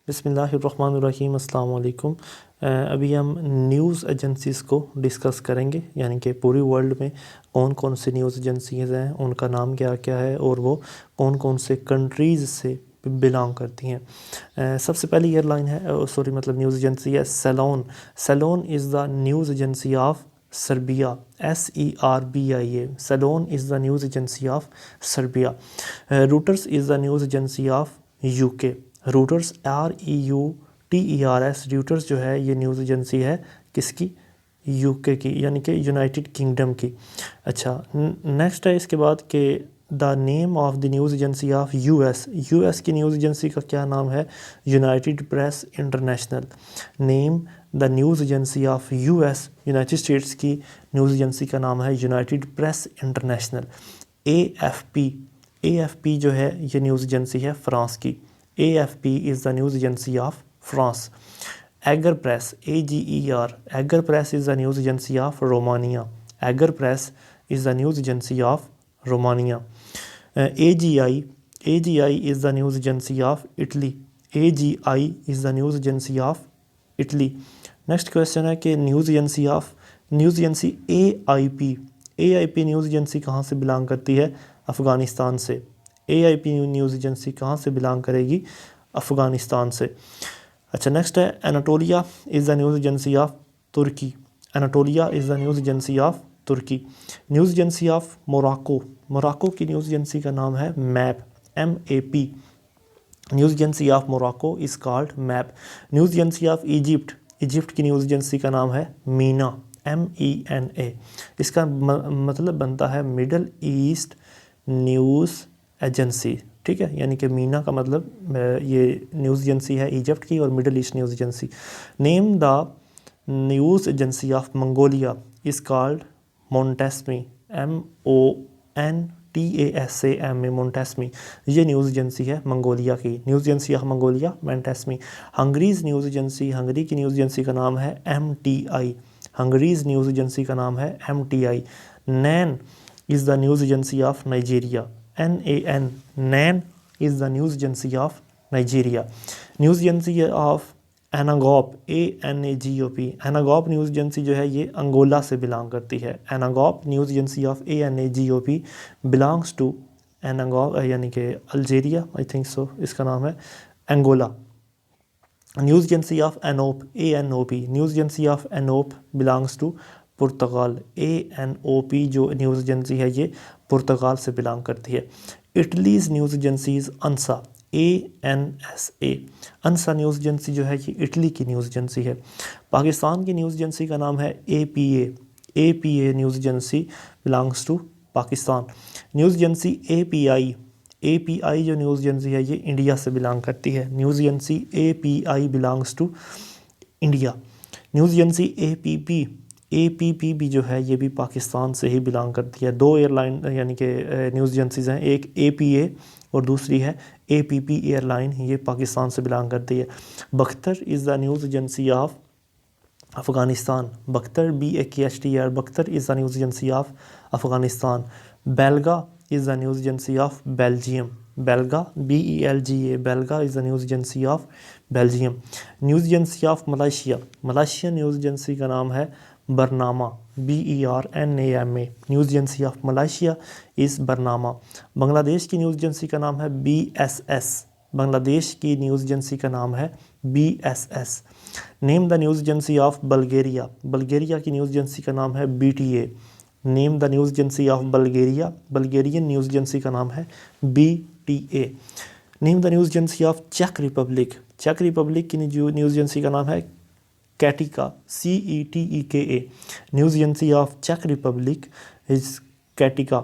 बिस्मिल्लाहिर्रहमानिर्रहीम अस्सलाम वालेकुम। अभी हम न्यूज़ एजेंसीज़ को डिस्कस करेंगे, यानी कि पूरी वर्ल्ड में कौन कौन सी न्यूज़ एजेंसीज़ हैं, उनका नाम क्या क्या है और वो कौन कौन से कंट्रीज़ से बिलोंग करती हैं। सबसे पहली एयरलाइन है न्यूज़ एजेंसी है Selon. Selon is the news agency of Serbia, SERBIA। Selon is the news agency of Serbia. Reuters is the news agency of UK। Reuters REUTERS, Reuters जो है ये न्यूज़ एजेंसी है किसकी? UK की, यानी कि United kingdom की। अच्छा, नेक्स्ट है इसके बाद कि the name of the news agency of US की न्यूज़ एजेंसी का क्या नाम है? United press international. Name the news agency of US, United states की न्यूज़ एजेंसी का नाम है यूनाइटेड प्रेस इंटरनेशनल। AFP जो है ये न्यूज़ एजेंसी है फ्रांस की। AFP is the news agency of France. Agerpres, AGER, Agerpres is the news agency of Romania. Agerpres is the news agency of Romania. AGI is the news agency of Italy. AGI is the news agency of Italy. Next question है कि news agency AIP news agency कहाँ से belong करती है? अफ़गानिस्तान से। AIP news agency कहाँ से belong करेगी? अफ़गानिस्तान से। अच्छा, नेक्स्ट है Anatolia is the news agency of Turkey. Anatolia is the news agency of Turkey. News agency of Morocco, Morocco की न्यूज़ एजेंसी का नाम है MAP, MAP। News agency of Morocco is called MAP. News agency of Egypt, Egypt की news agency का नाम है Meena, MENA। इसका मतलब बनता है मिडल ईस्ट न्यूज़ एजेंसी, ठीक है, यानी कि मीना का मतलब ये न्यूज़ एजेंसी है इजिप्ट की और Middle East news agency. Name the news agency of Mongolia is called Montsame, MONTASAMA, Montsame. ये न्यूज़ एजेंसी है मंगोलिया की। News agency of Mongolia Montsame. Hungary's news agency, Hungary की न्यूज़ एजेंसी का नाम है MTI। हंगरीज़ न्यूज़ एजेंसी का नाम है MTI। NAN is the news agency of Nigeria, NAN, NAN is the news agency of Nigeria. News agency of ANGOP, ANAGOP। ANGOP news agency जो है ये अंगोला से बिलोंग करती है। ANGOP news agency of ANAGOP belongs to ANGOP, यानी कि Algeria, I think so इसका नाम है, Angola. News agency of ANOP, ANOP। News agency of ANOP belongs to पुर्तगाल। ANOP जो न्यूज़ एजेंसी है ये पुर्तगाल से बिलोंग करती है। इटलीज़ news agencies अंसा, ANSA। अंसा news agency जो है ये इटली की न्यूज़ एजेंसी है। पाकिस्तान की न्यूज़ एजेंसी का नाम है APA news agency belongs to Pakistan. News agency API जो न्यूज़ एजेंसी है ये इंडिया से बिलोंग करती है। News agency API belongs to India. News agency APP भी जो है ये भी पाकिस्तान से ही बिलोंग करती है। दो एयरलाइन यानी कि न्यूज़ एजेंसीज़ हैं, एक APA और दूसरी है APP एयरलाइन, ये पाकिस्तान से बिलोंग करती है। Bakhtar is the news agency of Afghanistan. Bakhtar BAKHTR, Bakhtar is the news agency of Afghanistan. Belga is the news agency of Belgium. Belga, BELGA, Belga is the news agency of Belgium. News agency of Malaysia, Malaysian news agency का नाम है Bernama, BERNAMA। News agency of Malaysia is Bernama. Bangladesh की news agency का नाम है BSS। Bangladesh की news agency का नाम है BSS। Name the news agency of Bulgaria, Bulgaria की न्यूज़ एजेंसी का नाम है BTA। Name the news agency of Bulgaria, Bulgarian news agency का नाम है BTA। Name the news agency of check Republic, check Republic की न्यूज़ एजेंसी का नाम है कैटिका, CETEKA। News agency of check Republic is कैटिका।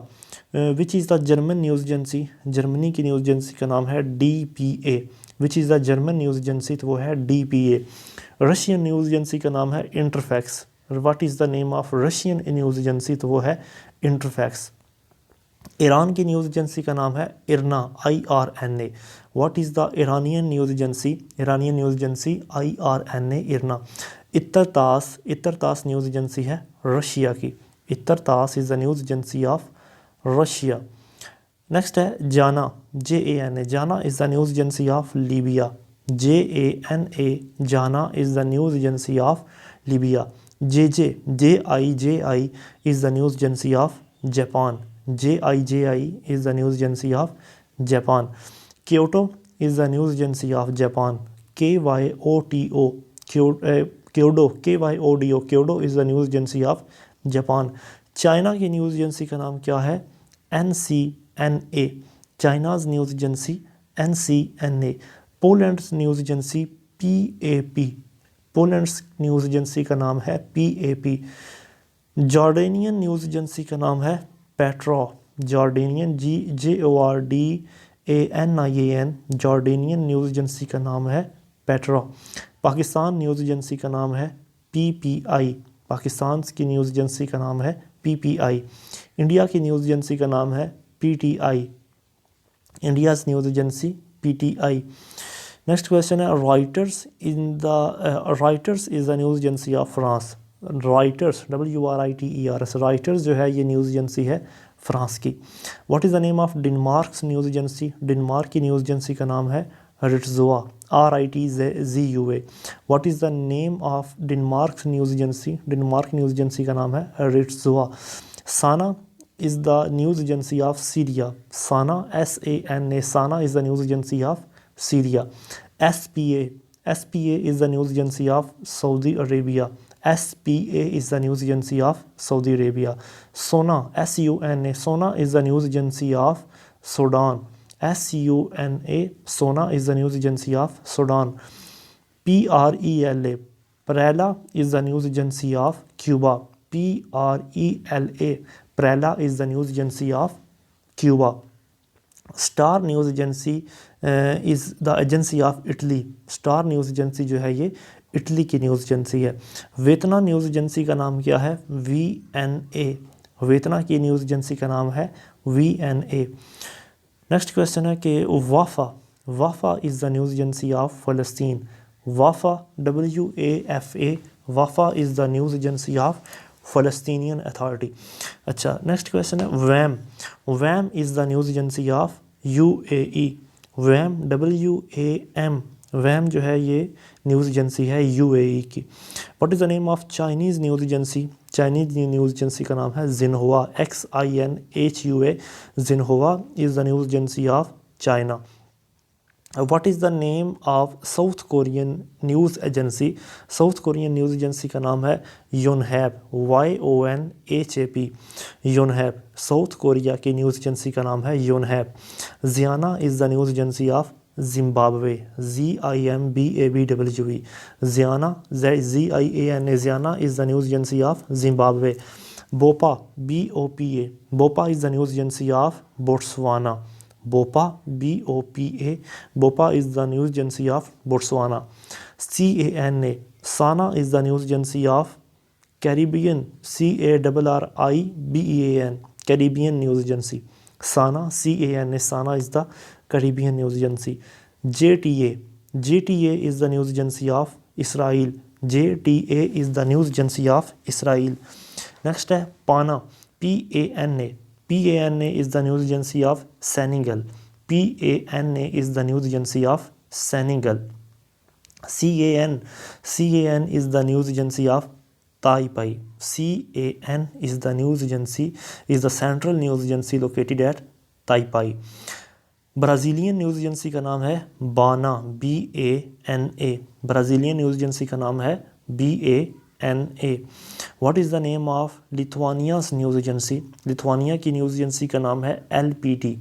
Which is the German news agency, Germany की news agency का नाम है DPA। Which is the German news agency, तो वो है DPA। रशियन न्यूज़ एजेंसी का नाम है Interfax. What is the name of Russian news agency, तो वो है इंटरफैक्स। ईरान की न्यूज़ एजेंसी का नाम है IRNA, IRNA। What is the Iranian news agency, Iranian news agency IRNA, IRNA. Itar Tass news agency है रशिया की। Itar Tass is the news agency of Russia. Next है JANA, JANA, JANA is the news agency of Libya. JANA JANA is the news agency of Libya. JI is the news agency of Japan. JI is the news agency of Japan. Kyoto is the news agency of Japan. KYOTO Kyodo Kyodo is the news agency of Japan. China की news agency का नाम क्या है? NCNA। China's news agency NCNA। Poland's news agency PAP। Poland's news agency का नाम है PAP। Jordanian news agency का नाम है Petra. Jordanian JORDANIAN। Jordanian news agency का नाम है पेट्रा। पाकिस्तान न्यूज़ एजेंसी का नाम है PPI। पाकिस्तान की न्यूज़ एजेंसी का नाम है PPI। इंडिया की न्यूज़ एजेंसी का नाम है PTI। India's news agency PTI। Next question है Reuters is the news agency of France. Reuters WRITERS Reuters जो है ये न्यूज़ एजेंसी है फ्रांस की। What is the name of Denmark's news agency. Denmark की न्यूज़ एजेंसी का नाम है Ritzau. RITZUA। What is the name of Denmark news agency. Denmark news agency का नाम है Ritzau. Sana is the news agency of Syria. SANA SANA SANA is the news agency of Syria. SPA is the news agency of Saudi Arabia. SPA is the news agency of Saudi Arabia. SONA SUNA SONA is the news agency of Sudan. SUNA SONA is the news agency of Sudan. PRELA PRELA is the news agency of Cuba. PRELA PRELA is the news agency of Cuba. Star news agency is the agency of Italy. Star news agency जो है ये Italy की news agency है। वेतना news agency का नाम क्या है? VNA। वेतना की न्यूज़ एजेंसी का नाम है VNA। नेक्स्ट क्वेश्चन है कि वाफा is the news agency of फ़लस्तीन। वाफा WAFA वाफा is the news agency of फ़लस्तीनियन अथॉरिटी। अच्छा नेक्स्ट क्वेश्चन है वैम is the news agency of UAE। वैम WAM वैम जो है ये न्यूज़ एजेंसी है UAE की। What is the name of Chinese news agency. Chinese news agency का नाम है Xinhua XINHUA। Xinhua is the news agency of China. What is the name of South Korean news agency. South Korean news agency का नाम है Yonhap YONHAP। Yonhap South Korea की news agency का नाम है Yonhap. ZIANA is the news agency of Zimbabwe ZIMBABWE। ZIANA ZIANA ZIANA is the news agency of Zimbabwe. BOPA BOPA BOPA is the news agency of Botswana. BOPA BOPA BOPA is the news agency of Botswana. CANA Sana is the news agency of Caribbean CARRIBEAN Caribbean news agency. CANA CANA Sana is the Caribbean news agency. JTA is the news agency of Israel. JTA is the news agency of Israel. Next है PANA PANA is the news agency of Senegal. PANA is the news agency of Senegal. CAN is the news agency of Taipei. CAN is the news agency, is the central news agency located at Taipei. Brazilian news agency का नाम है बाना BANA। Brazilian news agency का नाम है BANA। What is the name of Lithuania's news agency. Lithuania की news agency का नाम है LPT।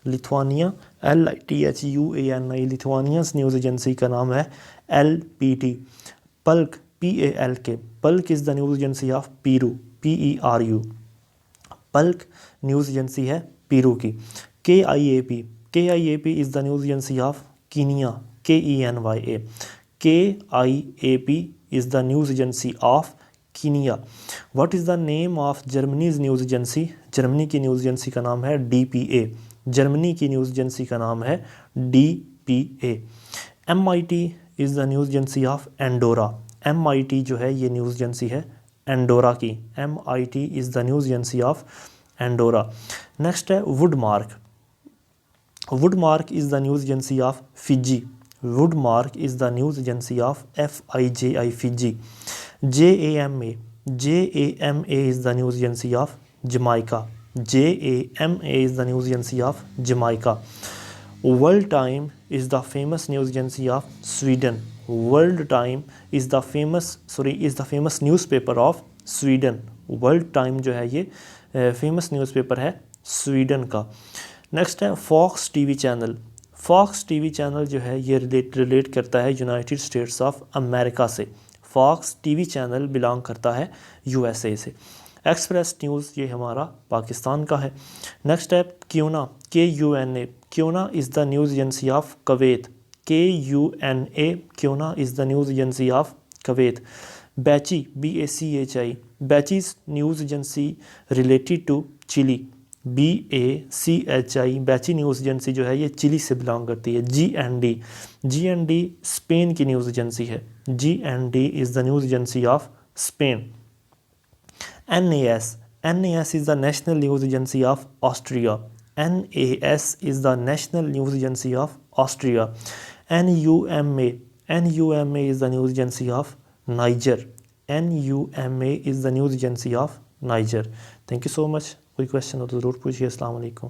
Lithuania LITHUANI Lithuania's news agency का नाम है LPT। PALK PALK PALK is the news agency of Peru PERU। PALK news agency है Peru की। KIAP is the news agency of Kenya KENYA। KIAP is the news agency of Kenya. What is the name of Germany's news agency? Germany की news agency का नाम है DPA। Germany की news agency का नाम है DPA। MIT is the news agency of Andorra। MIT जो है ये न्यूज़ एजेंसी है एंडोरा की। MIT is the news agency of Andorra। Next है वुडमार्क। वुडमार्क is the news agency of Fiji। Woodmark is the news agency of FIJI Fiji. JAMA is the news agency of Jamaica. JAMA is the news agency of Jamaica. World Time is the famous news agency of Sweden. World Time is the famous newspaper of Sweden. World Time जो है ये famous newspaper है Sweden का. Next है Fox TV channel. Fox TV channel जो है ये relate करता है यूनाइटेड स्टेट्स ऑफ अमेरिका से. फॉक्स टीवी चैनल बिलोंग करता है यूएसए से. एक्सप्रेस न्यूज़ ये हमारा पाकिस्तान का है. नेक्स्ट है KUNA, KUNA. KUNA is the news agency of Kuwait. KUNA, KUNA is the news agency of Kuwait. Bachi, BACHI, Bachi's news agency related to Chile. BACHI, Bachi news agency जो है ये Chile से belong करती है. GND Spain की news agency है. GND is the news agency of Spain. NAS is the national news agency of Austria. NAS is the national news agency of Austria. NUMA is the news agency of Niger. NUMA is the news agency of Niger. Thank you so much. कोई question हो तो ज़रूर पूछिए. अस्सलाम वालेकुम.